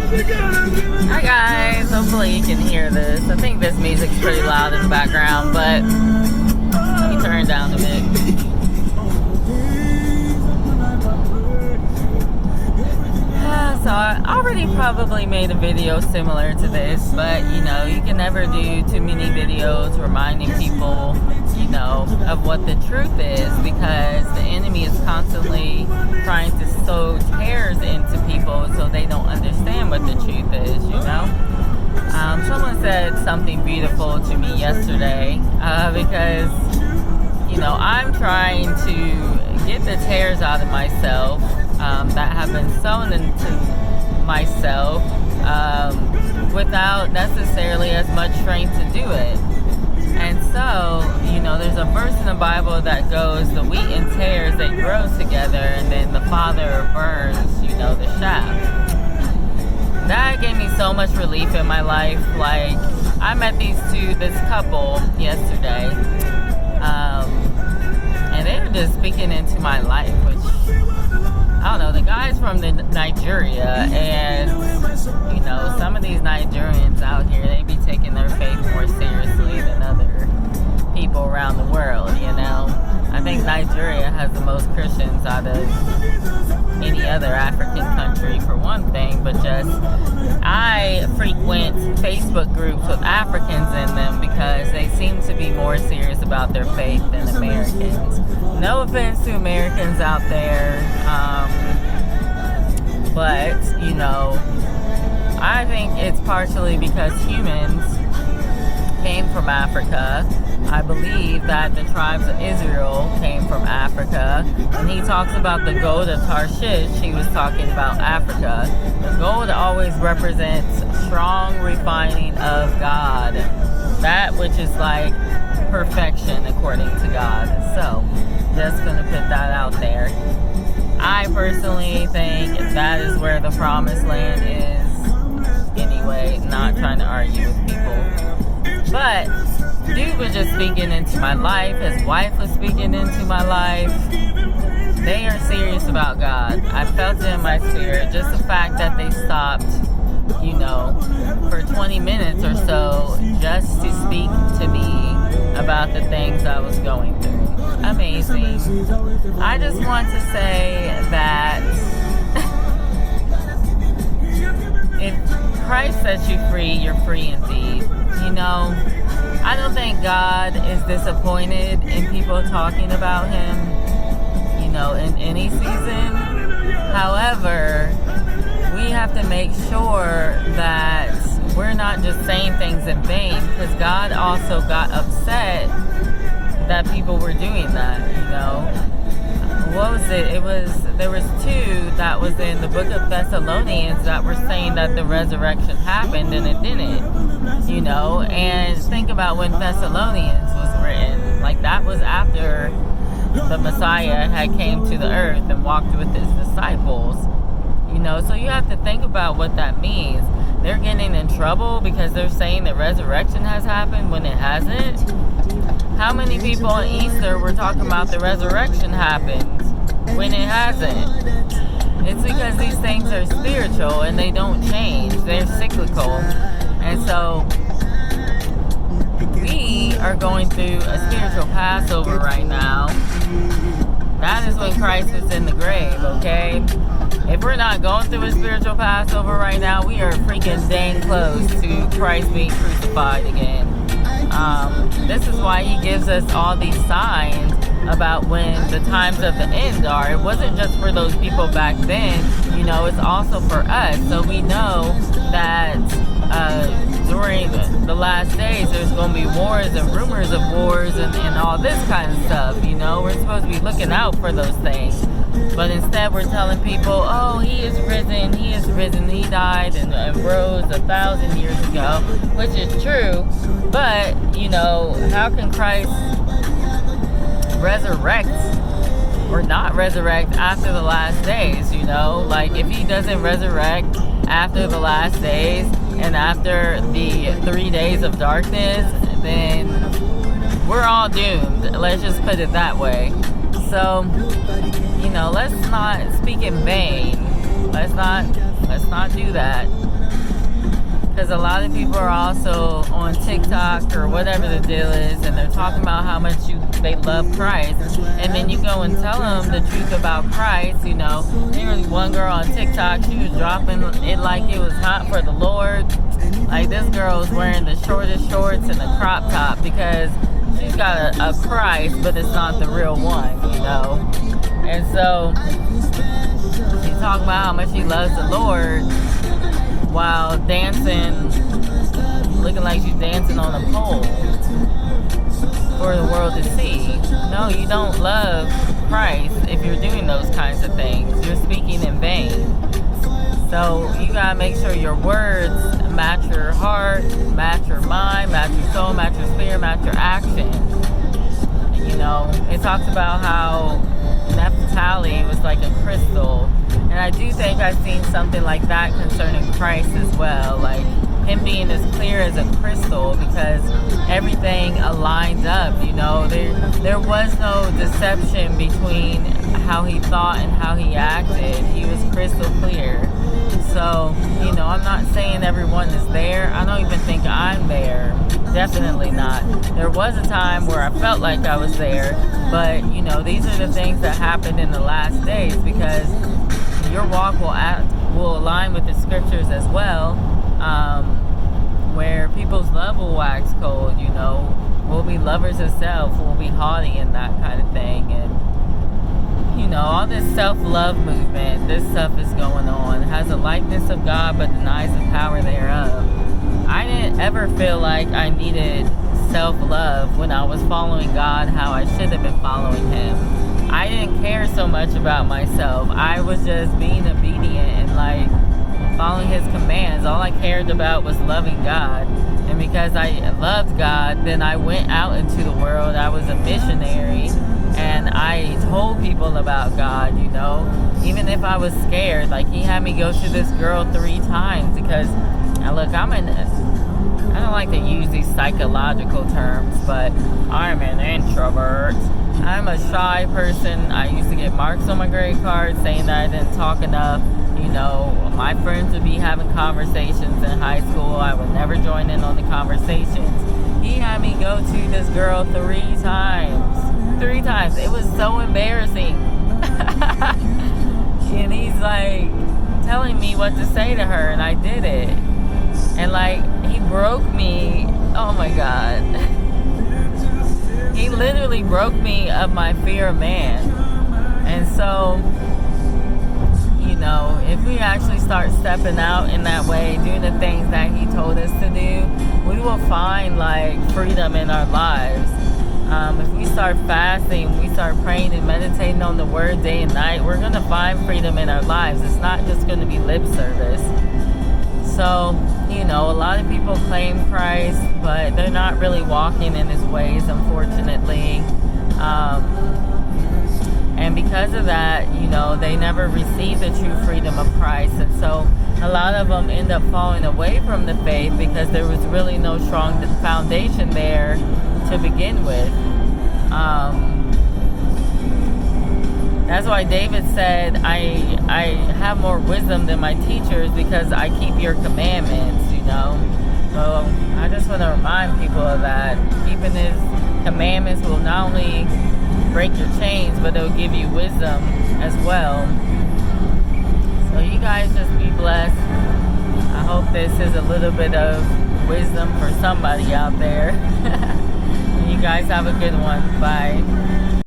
Hi guys, hopefully you can hear this. I think this music's pretty loud in the background, but let me turn it down a bit. So I already probably made a video similar to this, but you know, you can never do too many videos reminding people, you know, of what the truth is, because the enemy is constantly trying to sow tares into people so they don't understand what the truth is, you know. Someone said something beautiful to me yesterday, because, you know, I'm trying to get the tares out of myself that have been sown into myself without necessarily as much strength to do it. And so, you know, there's a verse in the Bible that goes, the wheat and tares, they grow together, and then the Father burns, you know, the shaft. That gave me so much relief in my life. Like, I met this couple yesterday, and they were just speaking into my life, which, I don't know, the guy's from Nigeria, and, you know, some of these Nigerians out here, they be taking their faith more seriously than other people around the world, you know. I think Nigeria has the most Christians out of any other African country, for one thing, but just, I frequent Facebook groups with Africans in them because they seem to be more serious about their faith than Americans. No offense to Americans out there, but, you know, I think it's partially because humans came from Africa. I believe that the tribes of Israel came from Africa. When he talks about the gold of Tarshish, he was talking about Africa. The gold always represents strong refining of God. That which is like perfection according to God. So, just going to put that out there. I personally think that is where the promised land is. Anyway, not trying to argue with people. But dude was just speaking into my life. His wife was speaking into my life. They are serious about God. I felt it in my spirit. Just the fact that they stopped, you know, for 20 minutes or so just to speak to me about the things I was going through. Amazing. I just want to say that if Christ sets you free, you're free indeed. You know, I don't think God is disappointed in people talking about Him, you know, in any season. However, we have to make sure that we're not just saying things in vain, because God also got upset that people were doing that, you know. What was it? There was two that was in the book of Thessalonians that were saying that the resurrection happened and it didn't, you know. And think about when Thessalonians was written, like that was after the Messiah had came to the earth and walked with his disciples, you know. So you have to think about what that means. They're getting in trouble because they're saying that resurrection has happened when it hasn't. How many people on Easter were talking about the resurrection happened when it hasn't? It's because these things are spiritual and they don't change. They're cyclical. And so we are going through a spiritual Passover right now. That is when Christ is in the grave, okay? If we're not going through a spiritual Passover right now, we are freaking dang close to Christ being crucified again. This is why He gives us all these signs about when the times of the end are. It wasn't just for those people back then, you know, it's also for us. So we know that during the last days there's going to be wars and rumors of wars and all this kind of stuff, you know. We're supposed to be looking out for those things. But instead we're telling people, oh, He is risen, He died and rose 1,000 years ago, which is true. But, you know, how can Christ resurrect or not resurrect after the last days, you know? Like, if He doesn't resurrect after the last days and after the 3 days of darkness, then we're all doomed. Let's just put it that way. So, you know, let's not speak in vain. Let's not do that. Because a lot of people are also on TikTok or whatever the deal is, and they're talking about how much they love Christ. And then you go and tell them the truth about Christ. You know, there was one girl on TikTok, she was dropping it like it was hot for the Lord. Like, this girl was wearing the shortest shorts and the crop top because she's got a Christ, but it's not the real one, you know. And so she's talking about how much she loves the Lord while dancing, looking like she's dancing on a pole for the world to see. No, you don't love Christ if you're doing those kinds of things. You're speaking in vain. So you gotta make sure your words match your heart, match your mind, match your soul, match your spirit, match your action. You know, it talks about how Naphtali was like a crystal. And I do think I've seen something like that concerning Christ as well. Like him being as clear as a crystal because everything aligned up, you know. There was no deception between how he thought and how he acted. He was crystal clear. So, you know, I'm not saying everyone is there. I don't even think I'm there. Definitely not. There was a time where I felt like I was there, but, you know, these are the things that happened in the last days because your walk will align with the scriptures as well, where people's love will wax cold, you know. We'll be lovers of self, we'll be haughty and that kind of thing, and, you know, all this self-love movement, this stuff is going on. It has a likeness of God but denies the power thereof. I didn't ever feel like I needed self-love when I was following God how I should have been following Him. I didn't care so much about myself. I was just being obedient and like following His commands. All I cared about was loving God. And because I loved God, then I went out into the world. I was a missionary and I told people about God, you know. Even if I was scared, like He had me go to this girl 3 times because, look, I don't like to use these psychological terms, but I'm an introvert. I'm a shy person. I used to get marks on my grade card saying that I didn't talk enough. You know, my friends would be having conversations in high school. I would never join in on the conversations. He had me go to this girl 3 times. 3 times. It was so embarrassing. And he's like telling me what to say to her, and I did it. And like, he broke me. Oh my God. He literally broke me of my fear of man. And so, you know, if we actually start stepping out in that way, doing the things that He told us to do, we will find like freedom in our lives. If we start fasting, we start praying and meditating on the Word day and night, we're going to find freedom in our lives. It's not just going to be lip service. So, you know, a lot of people claim Christ, but they're not really walking in His ways, unfortunately. And because of that, you know, they never receive the true freedom of Christ. And so a lot of them end up falling away from the faith because there was really no strong foundation there to begin with. That's why David said, I have more wisdom than my teachers because I keep your commandments, you know. So I just want to remind people of that. Keeping His commandments will not only break your chains, but it'll give you wisdom as well. So you guys just be blessed. I hope this is a little bit of wisdom for somebody out there. You guys have a good one. Bye.